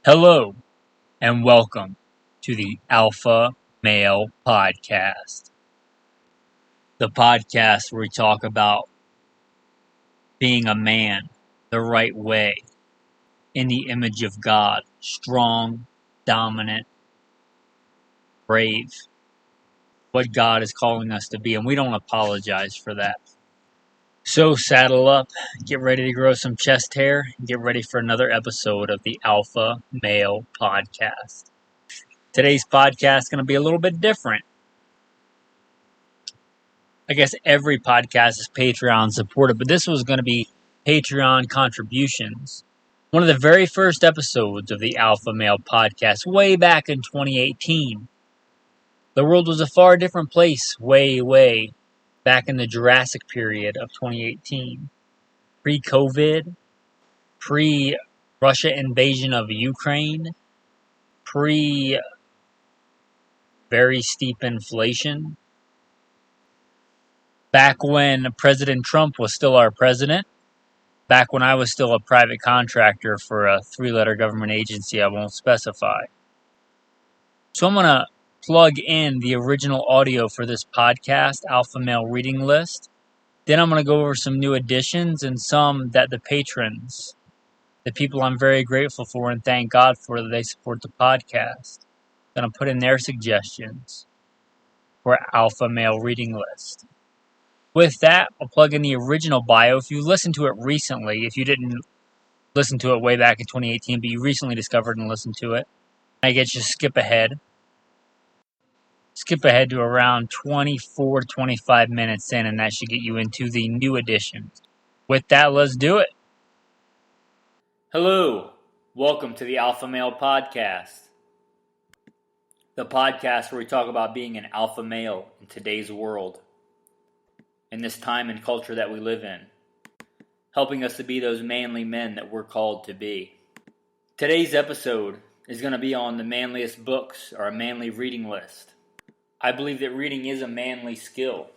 Hello, and welcome to the Alpha Male Podcast. The podcast where we talk about being a man the right way, in the image of God, strong, dominant, brave, what God is calling us to be, and we don't apologize for that. So saddle up, get ready to grow some chest hair, and get ready for another episode of the Alpha Male Podcast. Today's podcast is going to be a little bit different. I guess every podcast is Patreon supported, but this was going to be Patreon contributions. One of the very first episodes of the Alpha Male Podcast, way back in 2018. The world was a far different place, way back in the Jurassic period of 2018. Pre-COVID, pre-Russia invasion of Ukraine, pre-very steep inflation. Back when President Trump was still our president. Back when I was still a private contractor for a 3-letter government agency I won't specify. So I'm going to plug in the original audio for this podcast, Alpha Male Reading List. Then I'm going to go over some new additions and some that the patrons, the people I'm very grateful for and thank God for that they support the podcast, going to put in their suggestions for Alpha Male Reading List. With that, I'll plug in the original bio. If you listened to it recently, if you didn't listen to it way back in 2018, but you recently discovered and listened to it, I guess just skip ahead. Skip ahead to around 24 to 25 minutes in, and that should get you into the new editions. With that, let's do it. Hello. Welcome to the Alpha Male Podcast. The podcast where we talk about being an alpha male in today's world. In this time and culture that we live in, helping us to be those manly men that we're called to be. Today's episode is going to be on the manliest books or a manly reading list. I believe that reading is a manly skill.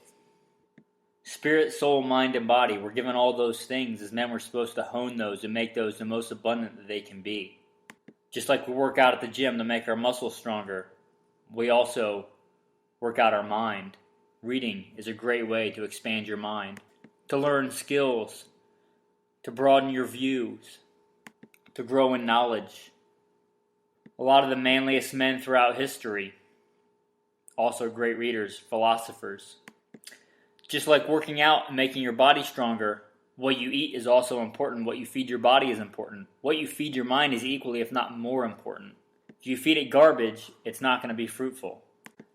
Spirit, soul, mind, and body, we're given all those things. As men, we're supposed to hone those and make those the most abundant that they can be. Just like we work out at the gym to make our muscles stronger, we also work out our mind. Reading is a great way to expand your mind, to learn skills, to broaden your views, to grow in knowledge. A lot of the manliest men throughout history, also great readers, philosophers. Just like working out and making your body stronger, what you eat is also important. What you feed your body is important. What you feed your mind is equally, if not more important. If you feed it garbage, it's not going to be fruitful.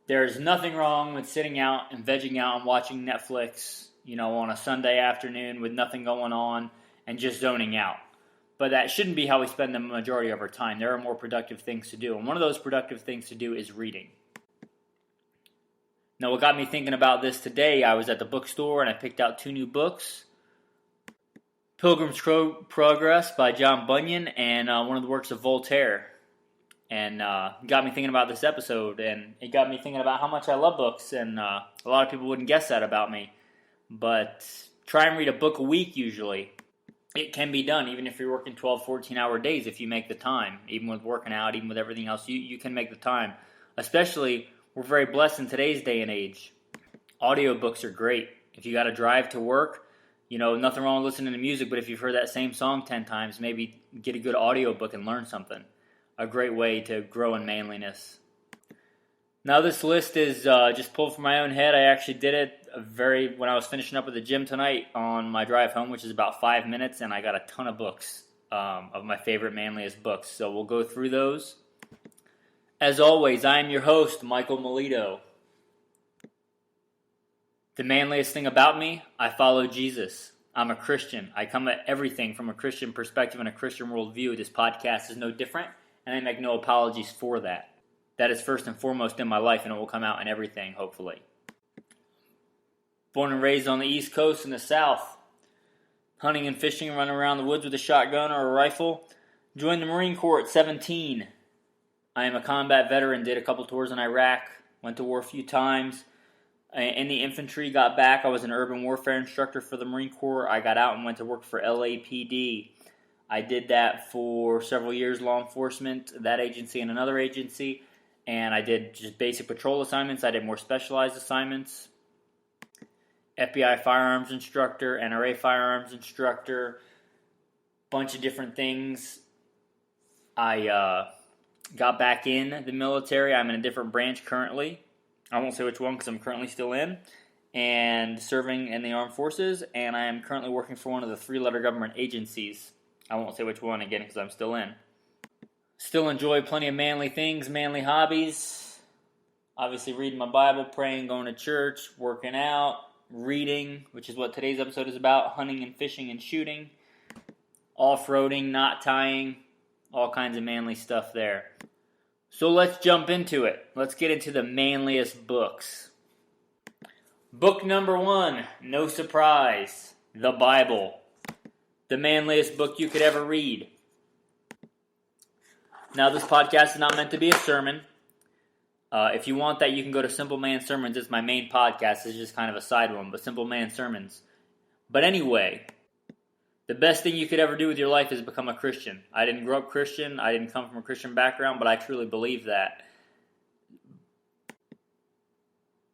There's nothing wrong with sitting out and vegging out and watching Netflix, on a Sunday afternoon with nothing going on and just zoning out. But that shouldn't be how we spend the majority of our time. There are more productive things to do. And one of those productive things to do is reading. Now, what got me thinking about this today, I was at the bookstore and I picked out 2 new books. Pilgrims Progress by John Bunyan and one of the works of Voltaire. And got me thinking about this episode, and it got me thinking about how much I love books, and a lot of people wouldn't guess that about me. But try and read a book a week usually. It can be done, even if you're working 12, 14-hour days if you make the time. Even with working out, even with everything else, you can make the time. Especially, we're very blessed in today's day and age. Audiobooks are great. If you got to drive to work, nothing wrong with listening to music, but if you've heard that same song 10 times, maybe get a good audiobook and learn something. A great way to grow in manliness. Now this list is just pulled from my own head. I actually did it when I was finishing up at the gym tonight on my drive home, which is about 5 minutes, and I got a ton of books of my favorite manliest books. So we'll go through those. As always, I am your host, Michael Melito. The manliest thing about me, I follow Jesus. I'm a Christian. I come at everything from a Christian perspective and a Christian worldview. This podcast is no different. And I make no apologies for that. That is first and foremost in my life, and it will come out in everything, hopefully. Born and raised on the East Coast in the South. Hunting and fishing, running around the woods with a shotgun or a rifle. Joined the Marine Corps at 17. I am a combat veteran, did a couple tours in Iraq. Went to war a few times. In the infantry, got back. I was an urban warfare instructor for the Marine Corps. I got out and went to work for LAPD. I did that for several years, law enforcement, that agency and another agency, and I did just basic patrol assignments. I did more specialized assignments. FBI firearms instructor, NRA firearms instructor, bunch of different things. I got back in the military. I'm in a different branch currently. I won't say which one because I'm currently still in and serving in the armed forces, and I am currently working for one of the 3-letter government agencies. I won't say which one again because I'm still in. Still enjoy plenty of manly things, manly hobbies. Obviously reading my Bible, praying, going to church, working out, reading, which is what today's episode is about, hunting and fishing and shooting, off-roading, knot tying, all kinds of manly stuff there. So let's jump into it. Let's get into the manliest books. Book number 1, no surprise, the Bible. The manliest book you could ever read. Now, this podcast is not meant to be a sermon. If you want that, you can go to Simple Man Sermons. It's my main podcast. It's just kind of a side one, but Simple Man Sermons. But anyway, the best thing you could ever do with your life is become a Christian. I didn't grow up Christian. I didn't come from a Christian background, but I truly believe that.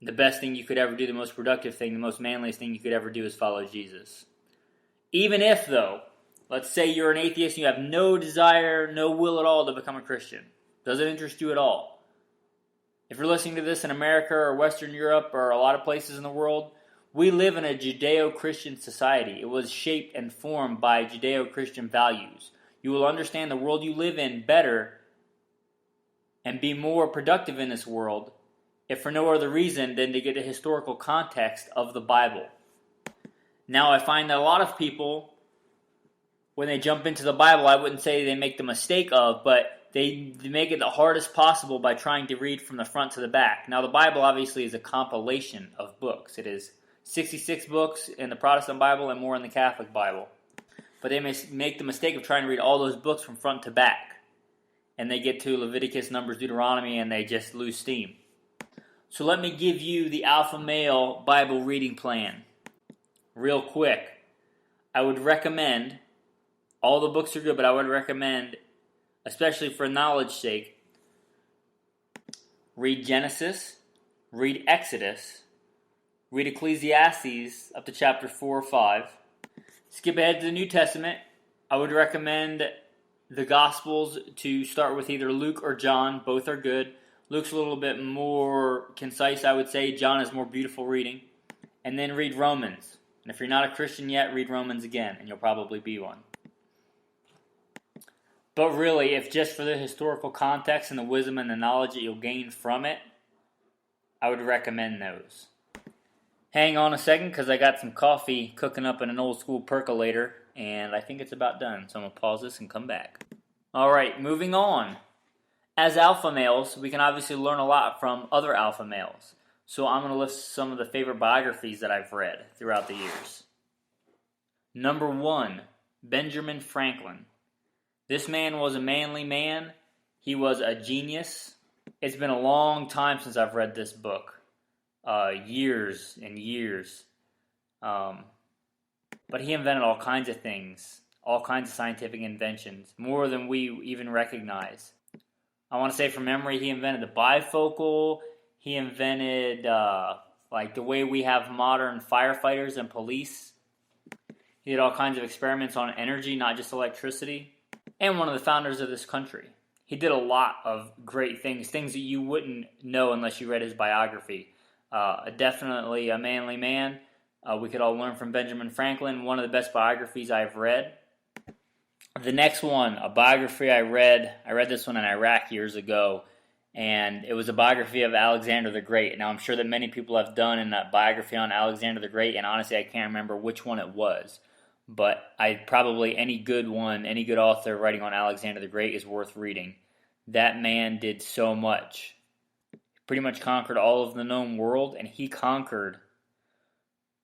The best thing you could ever do, the most productive thing, the most manliest thing you could ever do is follow Jesus. Even if, though, let's say you're an atheist and you have no desire, no will at all to become a Christian. Doesn't interest you at all. If you're listening to this in America or Western Europe or a lot of places in the world, we live in a Judeo-Christian society. It was shaped and formed by Judeo-Christian values. You will understand the world you live in better and be more productive in this world if for no other reason than to get a historical context of the Bible. Now, I find that a lot of people, when they jump into the Bible, I wouldn't say they make the mistake of, but they make it the hardest possible by trying to read from the front to the back. Now, the Bible obviously is a compilation of books. It is 66 books in the Protestant Bible and more in the Catholic Bible. But they may make the mistake of trying to read all those books from front to back. And they get to Leviticus, Numbers, Deuteronomy, and they just lose steam. So let me give you the alpha male Bible reading plan. Real quick. I would recommend, all the books are good, but I would recommend, especially for knowledge's sake, read Genesis, read Exodus, read Ecclesiastes up to chapter 4 or 5. Skip ahead to the New Testament. I would recommend the Gospels to start with either Luke or John. Both are good. Luke's a little bit more concise, I would say. John is more beautiful reading. And then read Romans. And if you're not a Christian yet, read Romans again, and you'll probably be one. But really, if just for the historical context and the wisdom and the knowledge that you'll gain from it, I would recommend those. Hang on a second, because I got some coffee cooking up in an old school percolator, and I think it's about done, so I'm going to pause this and come back. Alright, moving on. As alpha males, we can obviously learn a lot from other alpha males. So I'm going to list some of the favorite biographies that I've read throughout the years. Number 1, Benjamin Franklin. This man was a manly man. He was a genius. It's been a long time since I've read this book. Years and years. But he invented all kinds of things. All kinds of scientific inventions. More than we even recognize. I want to say from memory, he invented the bifocal. He invented the way we have modern firefighters and police. He did all kinds of experiments on energy, not just electricity. And one of the founders of this country. He did a lot of great things, things that you wouldn't know unless you read his biography. Definitely a manly man. We could all learn from Benjamin Franklin, one of the best biographies I've read. The next one, a biography I read this one in Iraq years ago, and it was a biography of Alexander the Great. Now, I'm sure that many people have done in that biography on Alexander the Great, and honestly, I can't remember which one it was. But any good one, any good author writing on Alexander the Great is worth reading. That man did so much. He pretty much conquered all of the known world, and he conquered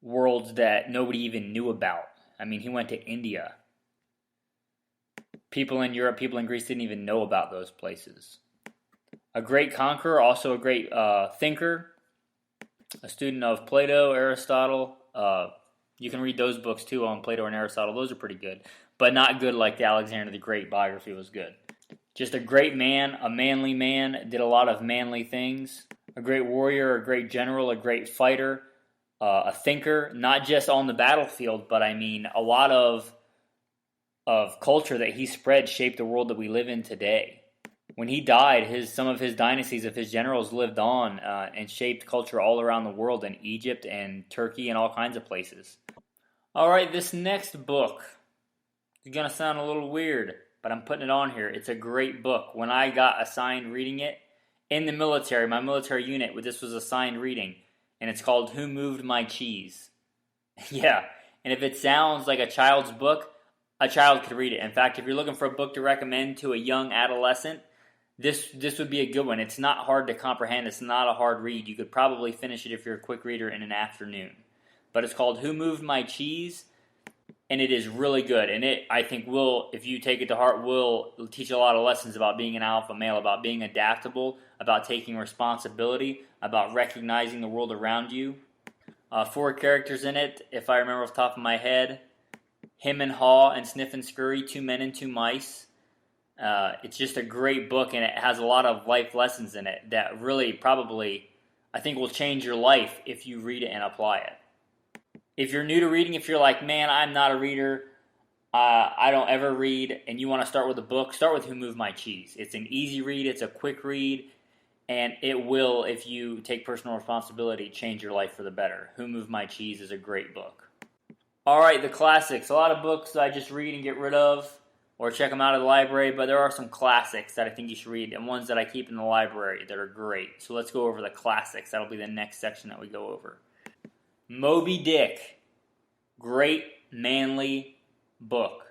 worlds that nobody even knew about. I mean, he went to India. People in Europe, people in Greece didn't even know about those places. A great conqueror, also a great thinker, a student of Plato, Aristotle. You can read those books too on Plato and Aristotle. Those are pretty good. but not good like the Alexander the Great biography was good. Just a great man, a manly man, did a lot of manly things. A great warrior, a great general, a great fighter, a thinker, not just on the battlefield, but I mean a lot of culture that he spread shaped the world that we live in today. When he died, some of his dynasties of his generals lived on and shaped culture all around the world, in Egypt and Turkey and all kinds of places. All right, this next book is going to sound a little weird, but I'm putting it on here. It's a great book. When I got assigned reading it in the military, my military unit, this was assigned reading, and it's called Who Moved My Cheese? Yeah, and if it sounds like a child's book, a child could read it. In fact, if you're looking for a book to recommend to a young adolescent, this would be a good one. It's not hard to comprehend. It's not a hard read. You could probably finish it if you're a quick reader in an afternoon. But it's called Who Moved My Cheese? And it is really good. And it, I think, will, if you take it to heart, will teach a lot of lessons about being an alpha male, about being adaptable, about taking responsibility, about recognizing the world around you. 4 characters in it, if I remember off the top of my head. Him and Haw and Sniff and Scurry, 2 men and 2 mice. It's just a great book, and it has a lot of life lessons in it that really probably, I think, will change your life if you read it and apply it. If you're new to reading, if you're like, man, I'm not a reader, I don't ever read, and you want to start with a book, start with Who Moved My Cheese. It's an easy read, it's a quick read, and it will, if you take personal responsibility, change your life for the better. Who Moved My Cheese is a great book. All right, the classics. A lot of books I just read and get rid of, or check them out at the library, but there are some classics that I think you should read, and ones that I keep in the library that are great. So let's go over the classics. That'll be the next section that we go over. Moby Dick. Great, manly book.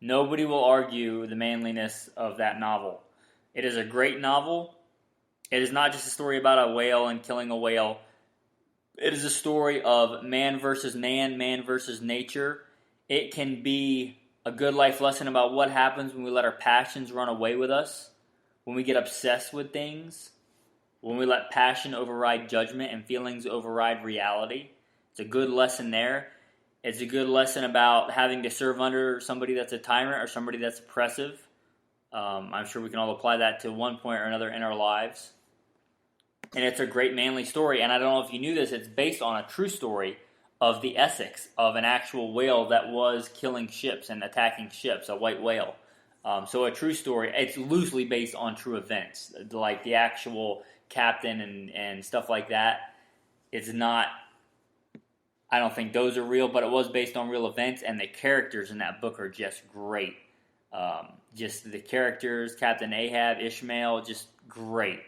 Nobody will argue the manliness of that novel. It is a great novel. It is not just a story about a whale and killing a whale. It is a story of man versus nature. It can be a good life lesson about what happens when we let our passions run away with us, when we get obsessed with things, when we let passion override judgment and feelings override reality. It's a good lesson there. It's a good lesson about having to serve under somebody that's a tyrant or somebody that's oppressive. I'm sure we can all apply that to one point or another in our lives. And it's a great manly story, and I don't know if you knew this, it's based on a true story of the Essex, of an actual whale that was killing ships and attacking ships, a white whale. So a true story. It's loosely based on true events, like the actual captain and stuff like that. It's not, I don't think those are real, but it was based on real events, and the characters in that book are just great. Just the characters, Captain Ahab, Ishmael, just great.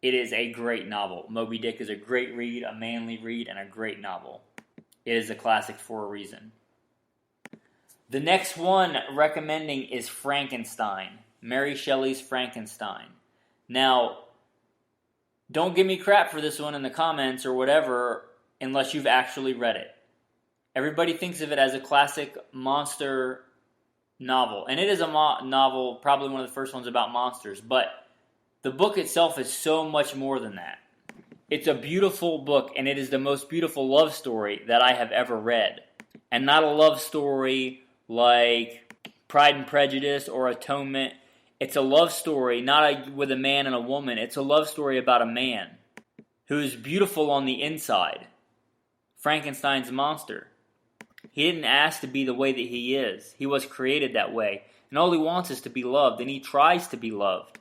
It is a great novel. Moby Dick is a great read, a manly read, and a great novel. It is a classic for a reason. The next one recommending is Frankenstein. Mary Shelley's Frankenstein. Now, don't give me crap for this one in the comments or whatever unless you've actually read it. Everybody thinks of it as a classic monster novel. And it is a novel, probably one of the first ones about monsters, but the book itself is so much more than that. It's a beautiful book, and it is the most beautiful love story that I have ever read. And not a love story like Pride and Prejudice or Atonement. It's a love story, not with a man and a woman. It's a love story about a man who is beautiful on the inside. Frankenstein's monster. He didn't ask to be the way that he is. He was created that way. And all he wants is to be loved, and he tries to be loved.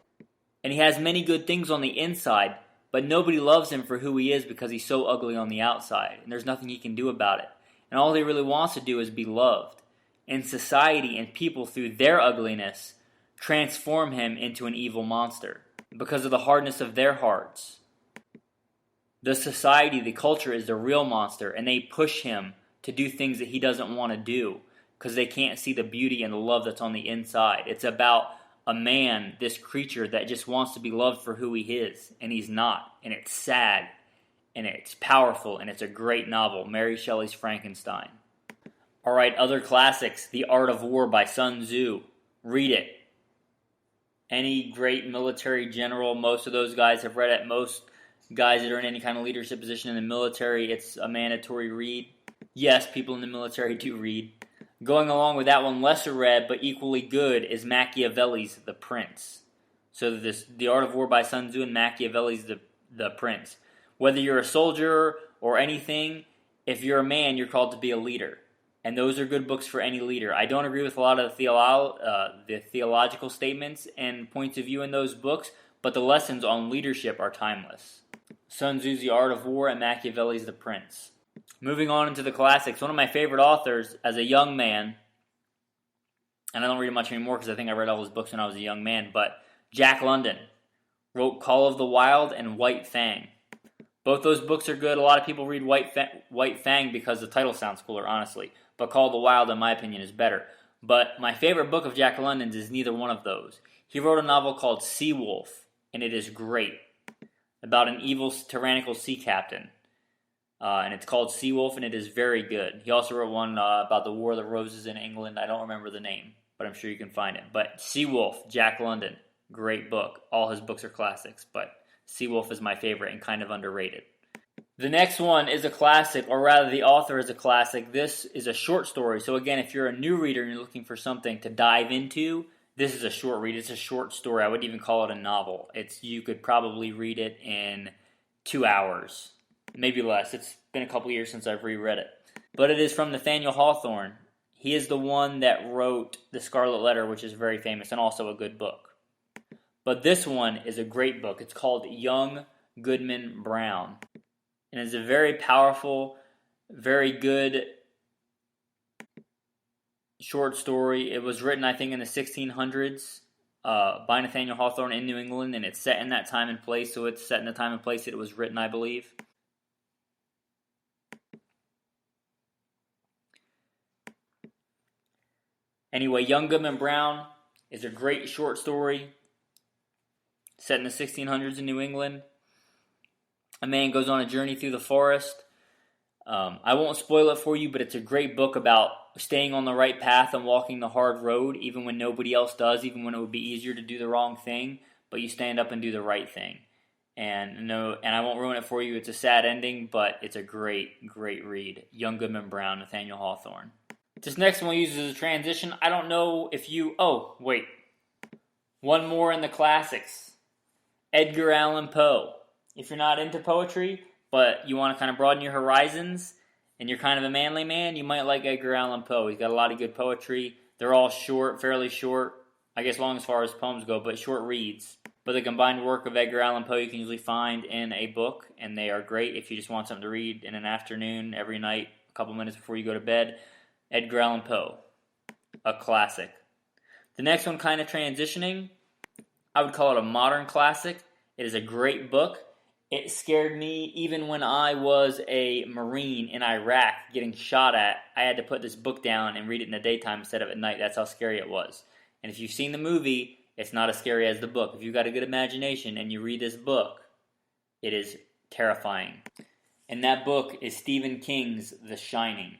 And he has many good things on the inside, but nobody loves him for who he is because he's so ugly on the outside, and there's nothing he can do about it. And all he really wants to do is be loved. And society and people, through their ugliness, transform him into an evil monster because of the hardness of their hearts. The society, the culture is the real monster, and they push him to do things that he doesn't want to do because they can't see the beauty and the love that's on the inside. It's about a man, this creature that just wants to be loved for who he is, and he's not. And it's sad, and it's powerful, and it's a great novel, Mary Shelley's Frankenstein. All right, other classics, The Art of War by Sun Tzu. Read it. Any great military general, most of those guys have read it. Most guys that are in any kind of leadership position in the military, it's a mandatory read. Yes, people in the military do read. Going along with that one, lesser read but equally good, is Machiavelli's The Prince. So The Art of War by Sun Tzu and Machiavelli's The Prince. Whether you're a soldier or anything, if you're a man, you're called to be a leader. And those are good books for any leader. I don't agree with a lot of the theological statements and points of view in those books, but the lessons on leadership are timeless. Sun Tzu's The Art of War and Machiavelli's The Prince. Moving on into the classics, one of my favorite authors as a young man, and I don't read it much anymore because I think I read all his books when I was a young man, but Jack London wrote Call of the Wild and White Fang. Both those books are good. A lot of people read White Fang because the title sounds cooler, honestly. But Call of the Wild, in my opinion, is better. But my favorite book of Jack London's is neither one of those. He wrote a novel called Sea Wolf, and it is great. About an evil, tyrannical sea captain. And it's called Sea Wolf, and it is very good. He also wrote one about the War of the Roses in England. I don't remember the name, but I'm sure you can find it. But Sea Wolf, Jack London, great book. All his books are classics, but Sea Wolf is my favorite and kind of underrated. The next one is a classic, or rather the author is a classic. This is a short story. So again, if you're a new reader and you're looking for something to dive into, this is a short read. It's a short story. I wouldn't even call it a novel. You could probably read it in 2 hours, maybe less. It's been a couple years since I've reread it. But it is from Nathaniel Hawthorne. He is the one that wrote The Scarlet Letter, which is very famous and also a good book. But this one is a great book. It's called Young Goodman Brown. And it's a very powerful, very good short story. It was written, I think, in the 1600s by Nathaniel Hawthorne in New England, and it's set in that time and place, so it's set in the time and place that it was written, I believe. Anyway, Young Goodman Brown is a great short story set in the 1600s in New England. A man goes on a journey through the forest. I won't spoil it for you, but it's a great book about staying on the right path and walking the hard road, even when nobody else does, even when it would be easier to do the wrong thing, but you stand up and do the right thing. And I won't ruin it for you. It's a sad ending, but it's a great, great read. Young Goodman Brown, Nathaniel Hawthorne. This next one uses a transition. I don't know if you... Oh, wait. One more in the classics. Edgar Allan Poe. If you're not into poetry, but you want to kind of broaden your horizons, and you're kind of a manly man, you might like Edgar Allan Poe. He's got a lot of good poetry. They're all short, fairly short. I guess long as far as poems go, but short reads. But the combined work of Edgar Allan Poe you can usually find in a book, and they are great if you just want something to read in an afternoon, every night, a couple minutes before you go to bed. Edgar Allan Poe, a classic. The next one, kind of transitioning, I would call it a modern classic. It is a great book. It scared me even when I was a Marine in Iraq getting shot at. I had to put this book down and read it in the daytime instead of at night. That's how scary it was. And if you've seen the movie, it's not as scary as the book. If you've got a good imagination and you read this book, it is terrifying. And that book is Stephen King's The Shining.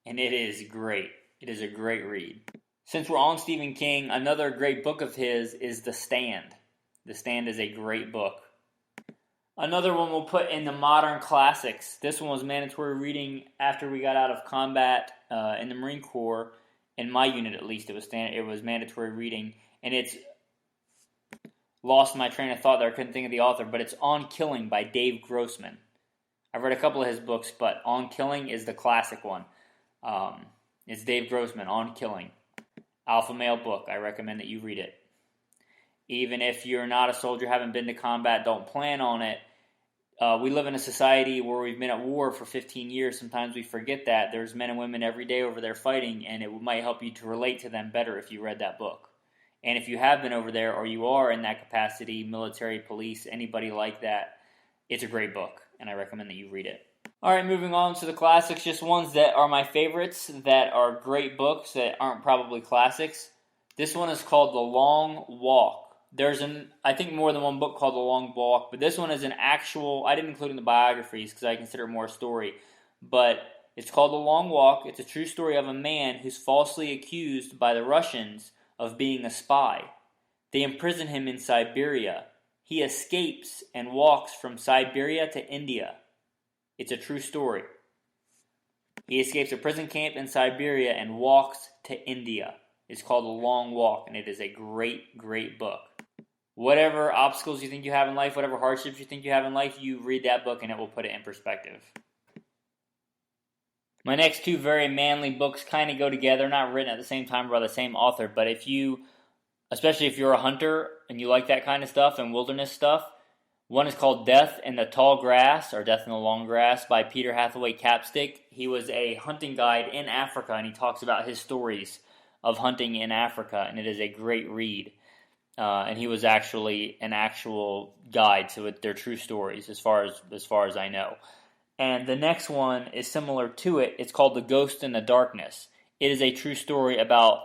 And it is great. It is a great read. Since we're on Stephen King, another great book of his is The Stand. The Stand is a great book. Another one we'll put in the modern classics. This one was mandatory reading after we got out of combat in the Marine Corps. In my unit, at least, it was mandatory reading. And it's lost my train of thought there. I couldn't think of the author. But it's On Killing by Dave Grossman. I've read a couple of his books, but On Killing is the classic one. It's Dave Grossman, On Killing. Alpha male book. I recommend that you read it. Even if you're not a soldier, haven't been to combat, don't plan on it. We live in a society where we've been at war for 15 years. Sometimes we forget that. There's men and women every day over there fighting, and it might help you to relate to them better if you read that book. And if you have been over there or you are in that capacity, military, police, anybody like that, it's a great book, and I recommend that you read it. All right, moving on to the classics, just ones that are my favorites, that are great books that aren't probably classics. This one is called The Long Walk. There's I think more than one book called The Long Walk, but this one is an actual, I didn't include in the biographies because I consider it more a story, but it's called The Long Walk. It's a true story of a man who's falsely accused by the Russians of being a spy. They imprison him in Siberia. He escapes and walks from Siberia to India. It's a true story. He escapes a prison camp in Siberia and walks to India. It's called A Long Walk, and it is a great, great book. Whatever obstacles you think you have in life, whatever hardships you think you have in life, you read that book and it will put it in perspective. My next two very manly books kind of go together, not written at the same time by the same author, but especially if you're a hunter and you like that kind of stuff and wilderness stuff, one is called Death in the Tall Grass, or Death in the Long Grass, by Peter Hathaway Capstick. He was a hunting guide in Africa, and he talks about his stories of hunting in Africa, and it is a great read. And he was actually an actual guide, so they're true stories as far as I know. And the next one is similar to it. It's called The Ghost in the Darkness. It is a true story about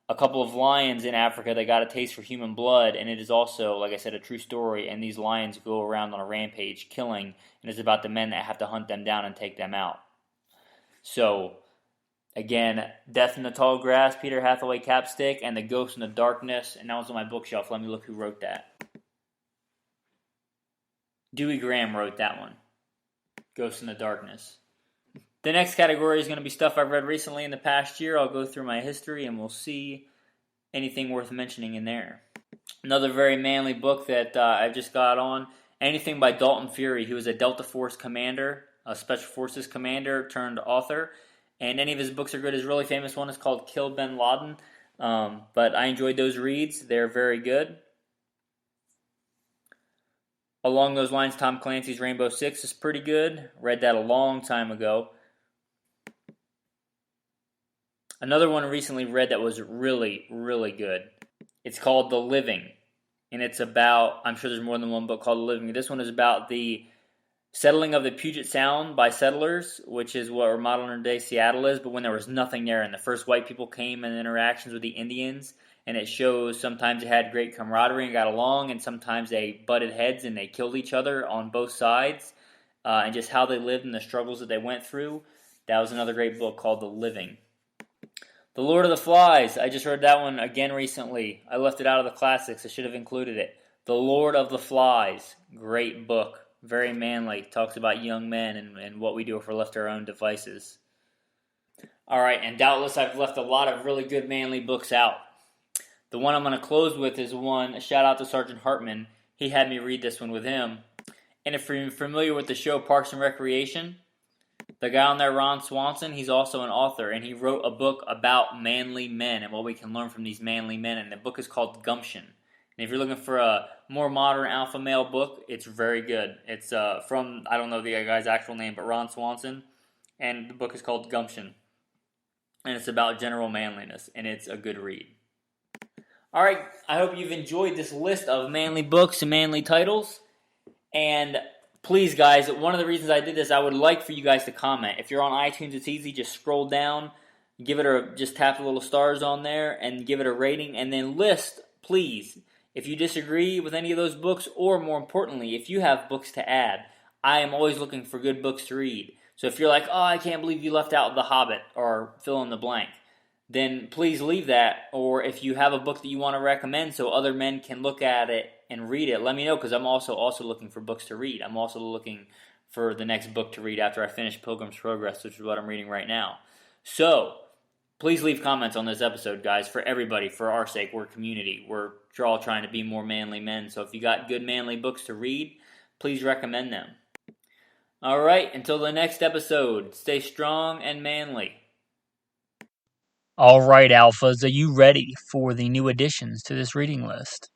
a couple of lions in Africa that got a taste for human blood, and it is also, like I said, a true story, and these lions go around on a rampage killing, and it's about the men that have to hunt them down and take them out. So, again, Death in the Tall Grass, Peter Hathaway Capstick, and The Ghost in the Darkness, and that was on my bookshelf. Let me look who wrote that. Dewey Graham wrote that one, Ghost in the Darkness. The next category is going to be stuff I've read recently in the past year. I'll go through my history and we'll see anything worth mentioning in there. Another very manly book that I've just got on, anything by Dalton Fury. He was a Delta Force commander, a Special Forces commander turned author, and any of his books are good. His really famous one is called Kill Bin Laden, but I enjoyed those reads. They're very good. Along those lines, Tom Clancy's Rainbow Six is pretty good. Read that a long time ago. Another one recently read that was really, really good. It's called The Living, and it's about, I'm sure there's more than one book called The Living. This one is about the settling of the Puget Sound by settlers, which is what modern day Seattle is, but when there was nothing there, and the first white people came and interactions with the Indians, and it shows sometimes they had great camaraderie and got along, and sometimes they butted heads and they killed each other on both sides, and just how they lived and the struggles that they went through. That was another great book called The Living. The Lord of the Flies. I just read that one again recently. I left it out of the classics. I should have included it. The Lord of the Flies. Great book. Very manly. Talks about young men and what we do if we're left to our own devices. Alright, and doubtless I've left a lot of really good manly books out. The one I'm going to close with is one, shout out to Sergeant Hartman. He had me read this one with him. And if you're familiar with the show Parks and Recreation, the guy on there, Ron Swanson, he's also an author, and he wrote a book about manly men and what we can learn from these manly men, and the book is called Gumption. And if you're looking for a more modern alpha male book, it's very good. It's from, I don't know the guy's actual name, but Ron Swanson, and the book is called Gumption. And it's about general manliness, and it's a good read. Alright, I hope you've enjoyed this list of manly books and manly titles, and please, guys, one of the reasons I did this, I would like for you guys to comment. If you're on iTunes, it's easy. Just scroll down, just tap the little stars on there, and give it a rating, and then list, please, if you disagree with any of those books, or more importantly, if you have books to add. I am always looking for good books to read. So if you're like, oh, I can't believe you left out The Hobbit, or fill in the blank, then please leave that. Or if you have a book that you want to recommend so other men can look at it and read it, let me know, because I'm also looking for books to read. I'm also looking for the next book to read after I finish Pilgrims Progress, which is what I'm reading right now. So, please leave comments on this episode, guys, for everybody, for our sake. We're a community. We're all trying to be more manly men. So if you got good manly books to read, please recommend them. Alright, until the next episode, stay strong and manly. Alright, Alphas, are you ready for the new additions to this reading list?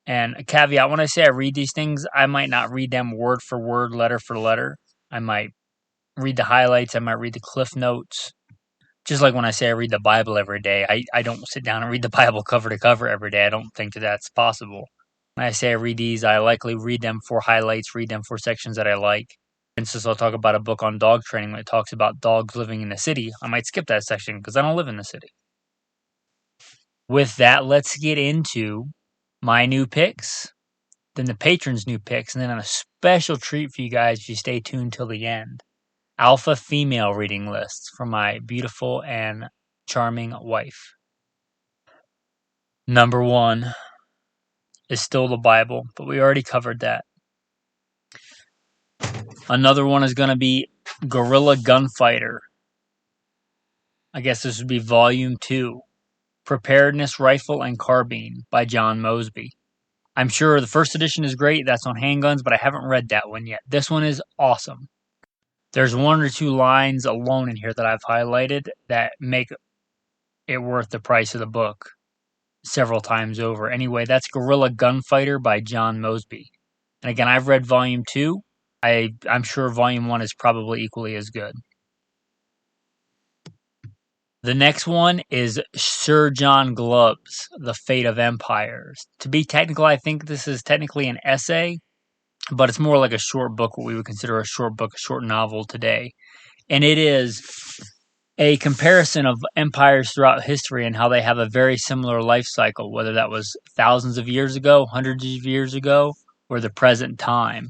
And a caveat, when I say I read these things, I might not read them word for word, letter for letter. I might read the highlights, I might read the cliff notes. Just like when I say I read the Bible every day, I don't sit down and read the Bible cover to cover every day. I don't think that that's possible. When I say I read these, I likely read them for highlights, read them for sections that I like. For instance, I'll talk about a book on dog training when it talks about dogs living in the city. I might skip that section because I don't live in the city. With that, let's get into my new picks, then the patrons' new picks, and then a special treat for you guys if you stay tuned till the end. Alpha female reading lists from my beautiful and charming wife. Number 1 is still the Bible, but we already covered that. Another one is going to be Guerrilla Gunfighter I guess this would be Volume 2, Preparedness Rifle and Carbine by John Mosby. I'm sure the first edition is great, that's on handguns, but I haven't read that one yet. This one is awesome. There's one or two lines alone in here that I've highlighted that make it worth the price of the book several times over. Anyway, that's Guerrilla Gunfighter by John Mosby. And again, I've read Volume 2. I'm sure Volume 1 is probably equally as good. The next one is Sir John Glubb's The Fate of Empires. To be technical, I think this is technically an essay, but it's more like a short book, what we would consider a short book, a short novel today. And it is a comparison of empires throughout history and how they have a very similar life cycle, whether that was thousands of years ago, hundreds of years ago, or the present time.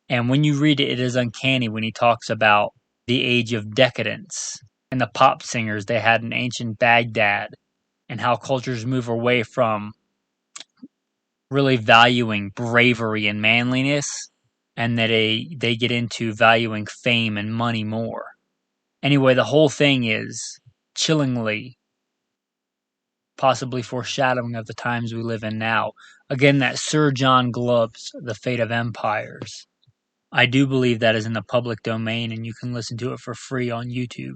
And when you read it, it is uncanny when he talks about the age of decadence and the pop singers they had in ancient Baghdad and how cultures move away from really valuing bravery and manliness, and that they get into valuing fame and money more. Anyway, the whole thing is chillingly, possibly foreshadowing of the times we live in now. Again, that Sir John Glubb's The Fate of Empires. I do believe that is in the public domain, and you can listen to it for free on YouTube.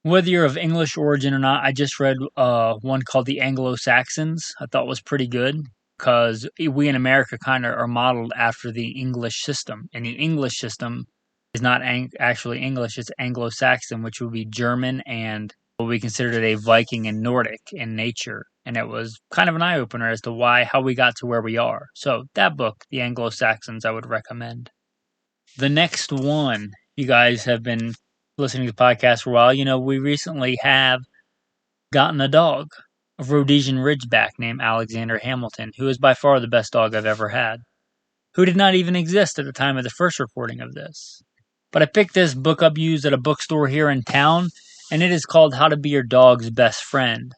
Whether you're of English origin or not, I just read one called The Anglo-Saxons. I thought was pretty good because we in America kind of are modeled after the English system. And the English system is not actually English, it's Anglo-Saxon, which would be German and what we considered a Viking and Nordic in nature. And it was kind of an eye-opener as to how we got to where we are. So that book, The Anglo-Saxons, I would recommend. The next one, you guys have been listening to the podcast for a while, we recently have gotten a dog, a Rhodesian Ridgeback named Alexander Hamilton, who is by far the best dog I've ever had, who did not even exist at the time of the first recording of this. But I picked this book up used at a bookstore here in town, and it is called How to Be Your Dog's Best Friend.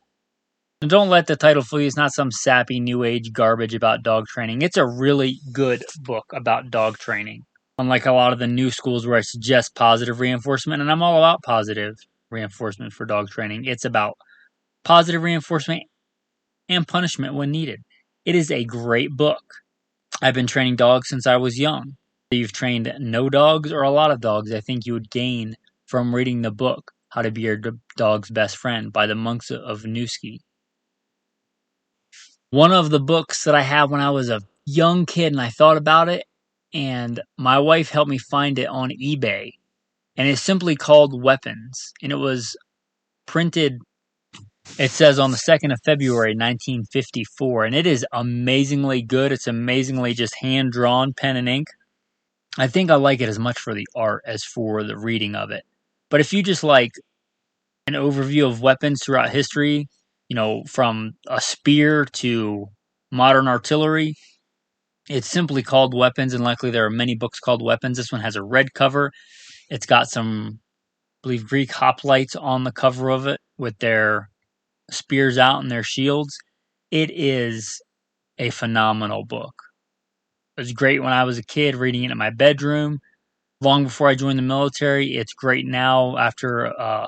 Now, don't let the title fool you. It's not some sappy new age garbage about dog training. It's a really good book about dog training. Unlike a lot of the new schools where I suggest positive reinforcement, and I'm all about positive reinforcement for dog training. It's about positive reinforcement and punishment when needed. It is a great book. I've been training dogs since I was young. If you've trained no dogs or a lot of dogs, I think you would gain from reading the book, How to Be Your Dog's Best Friend by the monks of Newski. One of the books that I had when I was a young kid and I thought about it, and my wife helped me find it on eBay, and it's simply called Weapons, and it was printed, it says on the 2nd of February 1954, and it is amazingly good. It's amazingly just hand-drawn, pen and ink. I think I like it as much for the art as for the reading of it. But if you just like an overview of weapons throughout history, from a spear to modern artillery, it's simply called Weapons, and likely there are many books called Weapons. This one has a red cover. It's got some, I believe, Greek hoplites on the cover of it with their spears out and their shields. It is a phenomenal book. It was great when I was a kid reading it in my bedroom. Long before I joined the military, it's great now after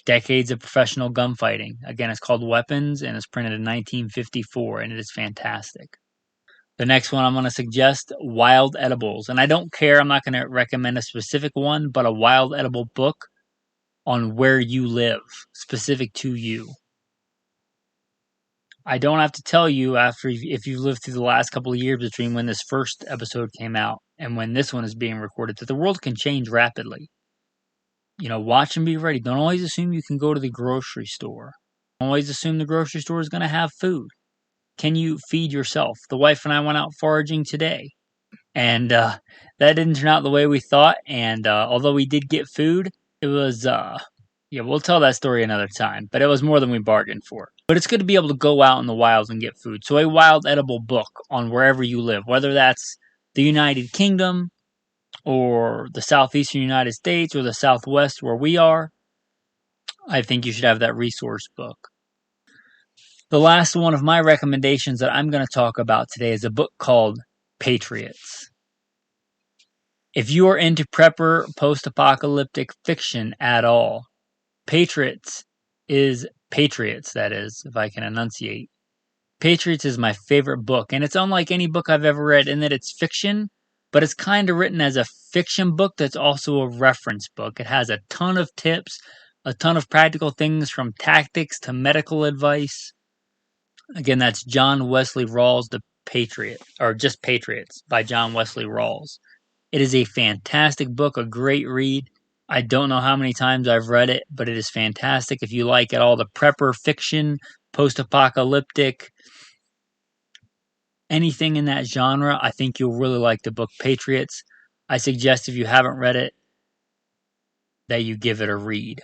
decades of professional gunfighting. Again, it's called Weapons, and it's printed in 1954, and it is fantastic. The next one I'm going to suggest, Wild Edibles. And I don't care, I'm not going to recommend a specific one, but a wild edible book on where you live, specific to you. I don't have to tell you if you've lived through the last couple of years between when this first episode came out and when this one is being recorded, that the world can change rapidly. Watch and be ready. Don't always assume you can go to the grocery store. Don't always assume the grocery store is going to have food. Can you feed yourself? The wife and I went out foraging today, and that didn't turn out the way we thought. And although we did get food, it was, we'll tell that story another time, but it was more than we bargained for. But it's good to be able to go out in the wilds and get food. So a wild edible book on wherever you live, whether that's the United Kingdom or the southeastern United States or the southwest where we are, I think you should have that resource book. The last one of my recommendations that I'm going to talk about today is a book called Patriots. If you are into prepper post-apocalyptic fiction at all, Patriots, that is, if I can enunciate. Patriots is my favorite book, and it's unlike any book I've ever read in that it's fiction, but it's kind of written as a fiction book that's also a reference book. It has a ton of tips, a ton of practical things from tactics to medical advice. Again, that's John Wesley Rawls' The Patriot, or just Patriots by John Wesley Rawls. It is a fantastic book, a great read. I don't know how many times I've read it, but it is fantastic. If you like it all, the prepper fiction, post-apocalyptic, anything in that genre, I think you'll really like the book Patriots. I suggest if you haven't read it, that you give it a read.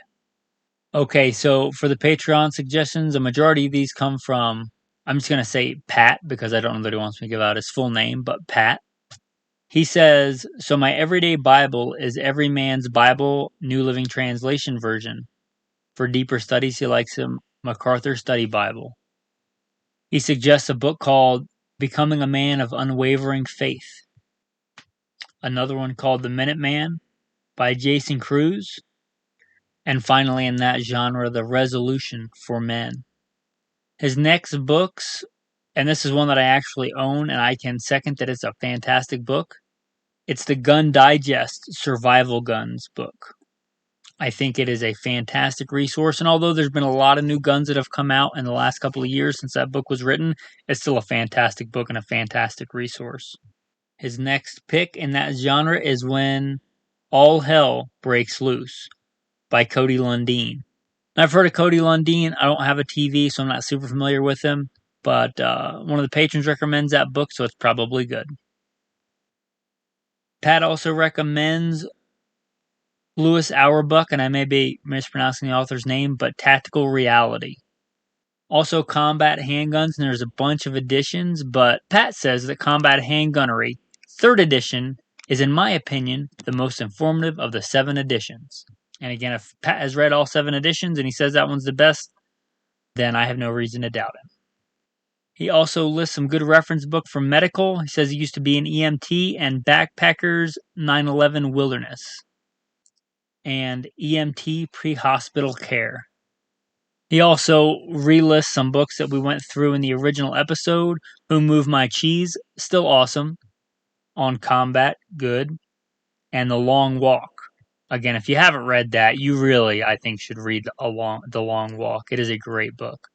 Okay, so for the Patreon suggestions, a majority of these come from, I'm just going to say Pat, because I don't know that he wants me to give out his full name, but Pat. He says, so my everyday Bible is Every Man's Bible, New Living Translation version. For deeper studies, he likes a MacArthur Study Bible. He suggests a book called Becoming a Man of Unwavering Faith. Another one called The Minuteman by Jason Cruz. And finally, in that genre, The Resolution for Men. His next books, and this is one that I actually own, and I can second that it's a fantastic book. It's the Gun Digest Survival Guns book. I think it is a fantastic resource, and although there's been a lot of new guns that have come out in the last couple of years since that book was written, it's still a fantastic book and a fantastic resource. His next pick in that genre is When All Hell Breaks Loose by Cody Lundin. I've heard of Cody Lundin. I don't have a TV, so I'm not super familiar with him, but one of the patrons recommends that book, so it's probably good. Pat also recommends Louis Auerbach, and I may be mispronouncing the author's name, but Tactical Reality. Also Combat Handguns, and there's a bunch of editions, but Pat says that Combat Handgunnery, 3rd edition, is in my opinion the most informative of the 7 editions. And again, if Pat has read all 7 editions and he says that one's the best, then I have no reason to doubt him. He also lists some good reference book for medical. He says he used to be an EMT and Backpackers 9/11 Wilderness and EMT Pre-Hospital Care. He also relists some books that we went through in the original episode. Who Moved My Cheese, still awesome. On Combat, good. And The Long Walk. Again, if you haven't read that, you really, I think, should read The Long Walk. It is a great book.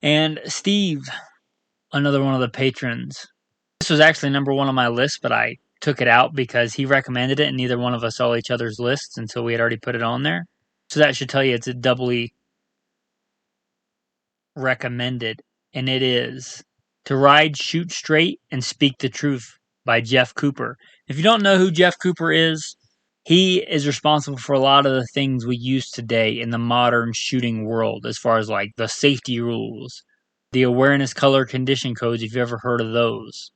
And Steve, another one of the patrons. This was actually number 1 on my list, but I took it out because he recommended it and neither one of us saw each other's lists until we had already put it on there. So that should tell you it's a doubly recommended. And it is To Ride, Shoot Straight, and Speak the Truth by Jeff Cooper. If you don't know who Jeff Cooper is, he is responsible for a lot of the things we use today in the modern shooting world, as far as like the safety rules, the awareness color condition codes, if you've ever heard of those.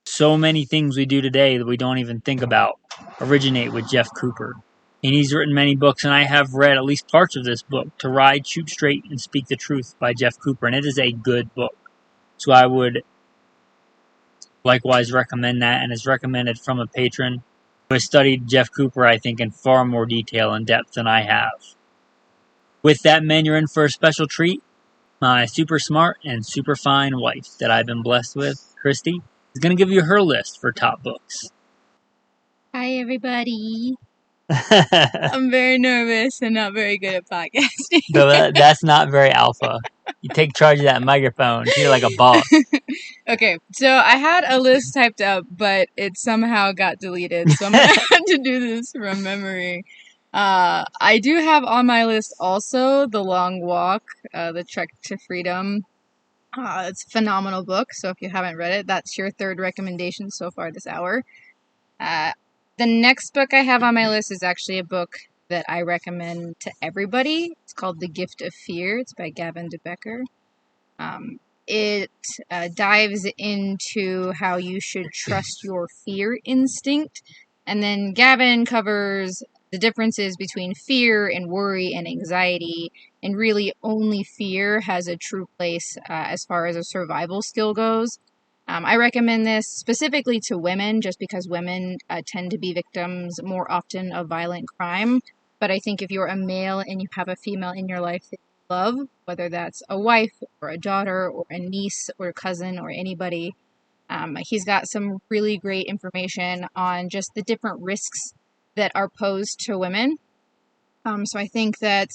So many things we do today that we don't even think about originate with Jeff Cooper. And he's written many books, and I have read at least parts of this book, To Ride, Shoot Straight, and Speak the Truth by Jeff Cooper, and it is a good book. So I would likewise recommend that, and it's recommended from a patron who has studied Jeff Cooper, I think, in far more detail and depth than I have. With that, men, you're in for a special treat. My super smart and super fine wife that I've been blessed with, Christy, is going to give you her list for top books. Hi, everybody. I'm very nervous and not very good at podcasting. No, that's not very alpha. You take charge of that microphone. You're like a boss. Okay, so I had a list typed up, but it somehow got deleted, so I'm going to have to do this from memory. I do have on my list also The Long Walk, The Trek to Freedom. It's a phenomenal book, so if you haven't read it, that's your 3rd recommendation so far this hour. The next book I have on my list is actually a book that I recommend to everybody. It's called The Gift of Fear. It's by Gavin de Becker. It dives into how you should trust your fear instinct. And then Gavin covers the differences between fear and worry and anxiety. And really only fear has a true place as far as a survival skill goes. I recommend this specifically to women just because women tend to be victims more often of violent crime. But I think if you're a male and you have a female in your life that you love, whether that's a wife or a daughter or a niece or a cousin or anybody, he's got some really great information on just the different risks that are posed to women. So I think that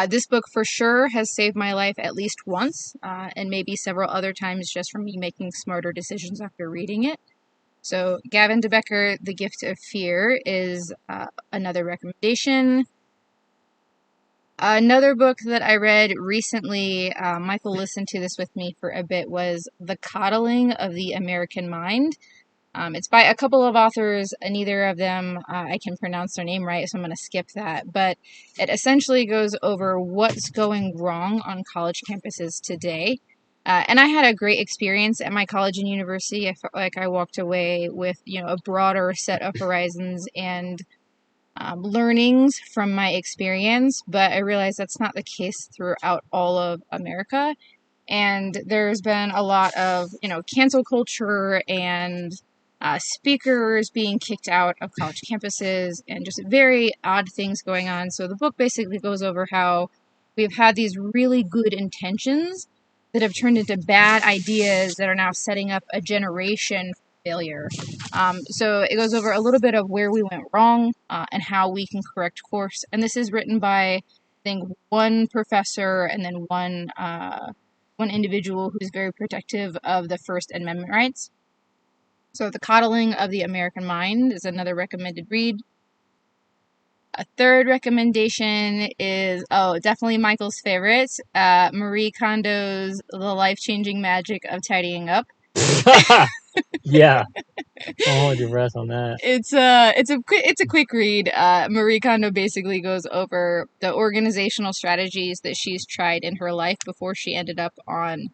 this book for sure has saved my life at least once, and maybe several other times just from me making smarter decisions after reading it. So Gavin de Becker, The Gift of Fear is another recommendation. Another book that I read recently, Michael listened to this with me for a bit, was The Coddling of the American Mind. It's by a couple of authors, neither of them I can pronounce their name right, so I'm going to skip that. But it essentially goes over what's going wrong on college campuses today. And I had a great experience at my college and university. I felt like I walked away with, a broader set of horizons and learnings from my experience. But I realized that's not the case throughout all of America. And there's been a lot of, cancel culture and speakers being kicked out of college campuses and just very odd things going on. So the book basically goes over how we've had these really good intentions that have turned into bad ideas that are now setting up a generation for failure. So it goes over a little bit of where we went wrong and how we can correct course. And this is written by, I think, one professor and then one individual who's very protective of the First Amendment rights. So The Coddling of the American Mind is another recommended read. A third recommendation is, definitely Michael's favorite, Marie Kondo's The Life-Changing Magic of Tidying Up. Yeah. I'll hold your breath on that. It's a quick read. Marie Kondo basically goes over the organizational strategies that she's tried in her life before she ended up on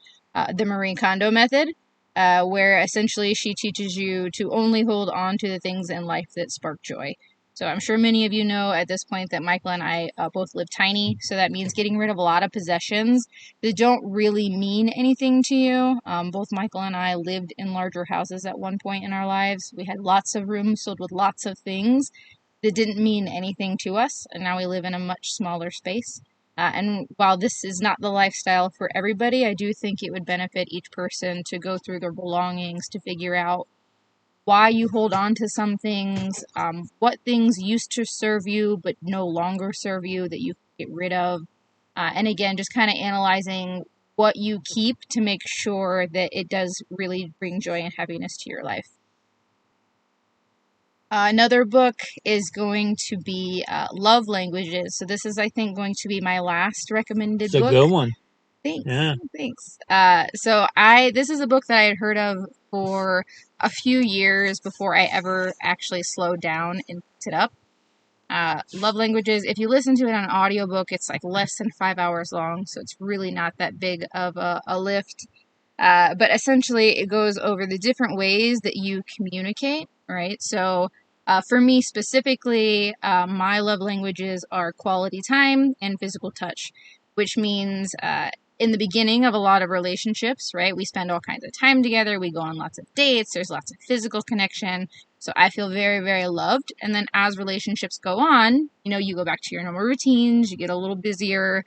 the Marie Kondo method, where essentially she teaches you to only hold on to the things in life that spark joy. So I'm sure many of you know at this point that Michael and I both live tiny, so that means getting rid of a lot of possessions that don't really mean anything to you. Both Michael and I lived in larger houses at one point in our lives. We had lots of rooms filled with lots of things that didn't mean anything to us, and now we live in a much smaller space. And while this is not the lifestyle for everybody, I do think it would benefit each person to go through their belongings to figure out why you hold on to some things, what things used to serve you but no longer serve you that you can get rid of. And again, just kind of analyzing what you keep to make sure that it does really bring joy and happiness to your life. Another book is going to be Love Languages. So this is, I think, going to be my last recommended book. It's a good one. Thanks. Yeah. Thanks. So this is a book that I had heard of for a few years before I ever actually slowed down and picked it up. Love Languages, if you listen to it on an audiobook, it's like less than 5 hours long, so it's really not that big of a lift. But essentially, it goes over the different ways that you communicate, right? So for me specifically, my love languages are quality time and physical touch, which means in the beginning of a lot of relationships, right, we spend all kinds of time together, we go on lots of dates, there's lots of physical connection, so I feel very, very loved. And then as relationships go on, you go back to your normal routines, you get a little busier,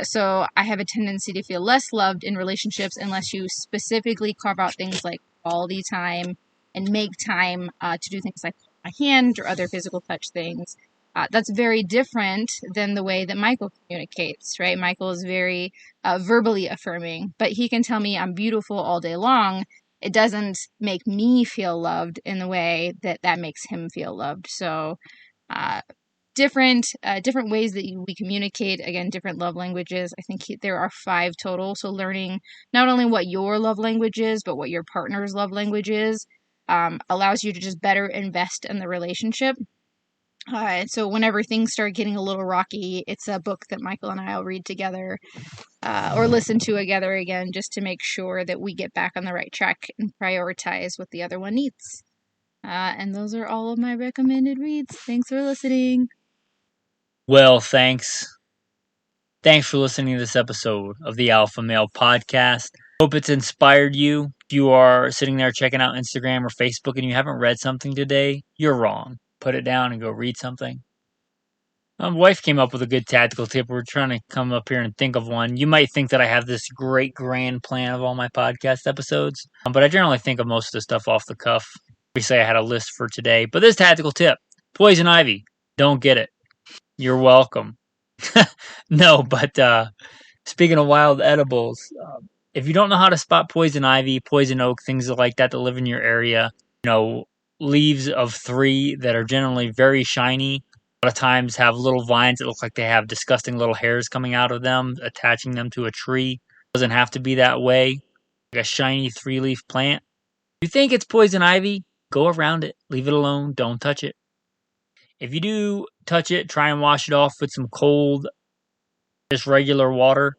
so I have a tendency to feel less loved in relationships unless you specifically carve out things like quality time and make time to do things like my hand or other physical touch things. That's very different than the way that Michael communicates, right? Michael is very verbally affirming, but he can tell me I'm beautiful all day long. It doesn't make me feel loved in the way that makes him feel loved. So different ways that we communicate, again, different love languages. I think there are 5 total. So learning not only what your love language is, but what your partner's love language is allows you to just better invest in the relationship. So whenever things start getting a little rocky, it's a book that Michael and I will read together or listen to together again, just to make sure that we get back on the right track and prioritize what the other one needs. And those are all of my recommended reads. Thanks for listening. Well, thanks. Thanks for listening to this episode of the Alpha Male Podcast. Hope it's inspired you If you are sitting there checking out Instagram or Facebook and you haven't read something today, you're wrong. Put it down and go read something. My wife came up with a good tactical tip. We're trying to come up here and think of one. You might think that I have this great grand plan of all my podcast episodes, but I generally think of most of the stuff off the cuff. Obviously, I had a list for today, but this tactical tip, poison ivy, don't get it. You're welcome. No, but speaking of wild edibles, if you don't know how to spot poison ivy, poison oak, things like that live in your area, leaves of 3 that are generally very shiny, a lot of times have little vines that look like they have disgusting little hairs coming out of them, attaching them to a tree. It doesn't have to be that way. Like a shiny 3-leaf plant. If you think it's poison ivy, go around it. Leave it alone. Don't touch it. If you do touch it, try and wash it off with some cold, just regular water.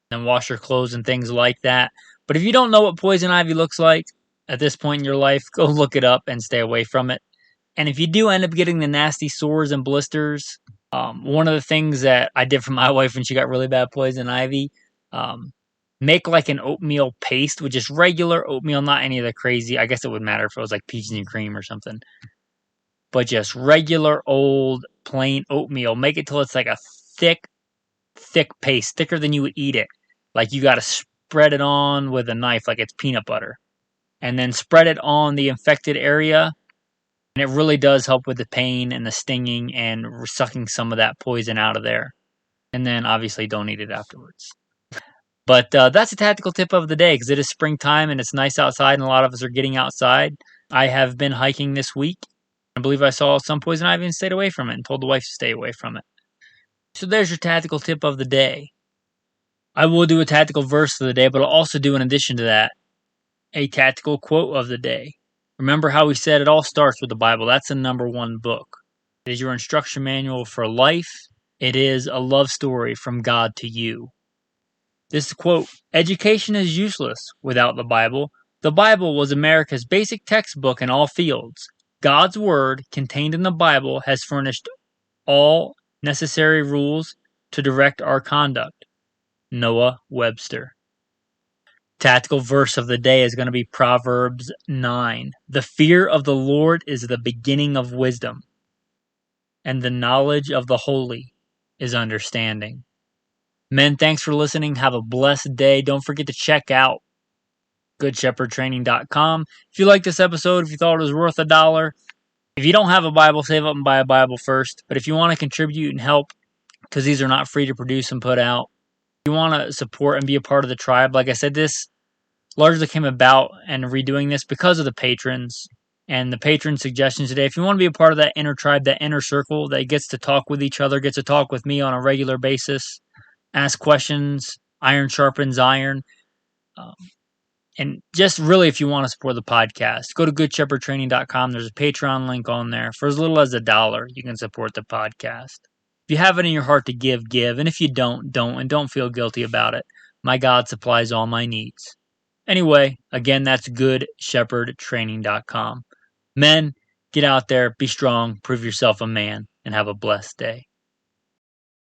Then wash your clothes and things like that. But if you don't know what poison ivy looks like at this point in your life, go look it up and stay away from it. And if you do end up getting the nasty sores and blisters, one of the things that I did for my wife when she got really bad poison ivy, make like an oatmeal paste with just regular oatmeal, not any of the crazy. I guess it would matter if it was like peaches and cream or something. But just regular old plain oatmeal. Make it till it's like a thick paste, thicker than you would eat it. Like you got to spread it on with a knife like it's peanut butter. And then spread it on the infected area. And it really does help with the pain and the stinging and sucking some of that poison out of there. And then obviously don't eat it afterwards. But that's a tactical tip of the day because it is springtime and it's nice outside and a lot of us are getting outside. I have been hiking this week. I believe I saw some poison ivy and stayed away from it and told the wife to stay away from it. So there's your tactical tip of the day. I will do a tactical verse of the day, but I'll also do, in addition to that, a tactical quote of the day. Remember how we said it all starts with the Bible. That's the number 1 book. It is your instruction manual for life. It is a love story from God to you. This quote, education is useless without the Bible. The Bible was America's basic textbook in all fields. God's word contained in the Bible has furnished all necessary rules to direct our conduct. Noah Webster. Tactical verse of the day is going to be Proverbs 9. The fear of the Lord is the beginning of wisdom, and the knowledge of the holy is understanding. Men, thanks for listening. Have a blessed day. Don't forget to check out goodshepherdtraining.com. If you like this episode, if you thought it was worth $1, if you don't have a Bible, save up and buy a Bible first. But if you want to contribute and help, because these are not free to produce and put out, if you want to support and be a part of the tribe, like I said, this largely came about and redoing this because of the patrons and the patron suggestions today. If you want to be a part of that inner tribe, that inner circle that gets to talk with each other, gets to talk with me on a regular basis, ask questions, iron sharpens iron. And just really, if you want to support the podcast, go to goodshepherdtraining.com. There's a Patreon link on there. For as little as $1, you can support the podcast. If you have it in your heart to give, give. And if you don't, and don't feel guilty about it. My God supplies all my needs. Anyway, again, that's goodshepherdtraining.com. Men, get out there, be strong, prove yourself a man, and have a blessed day.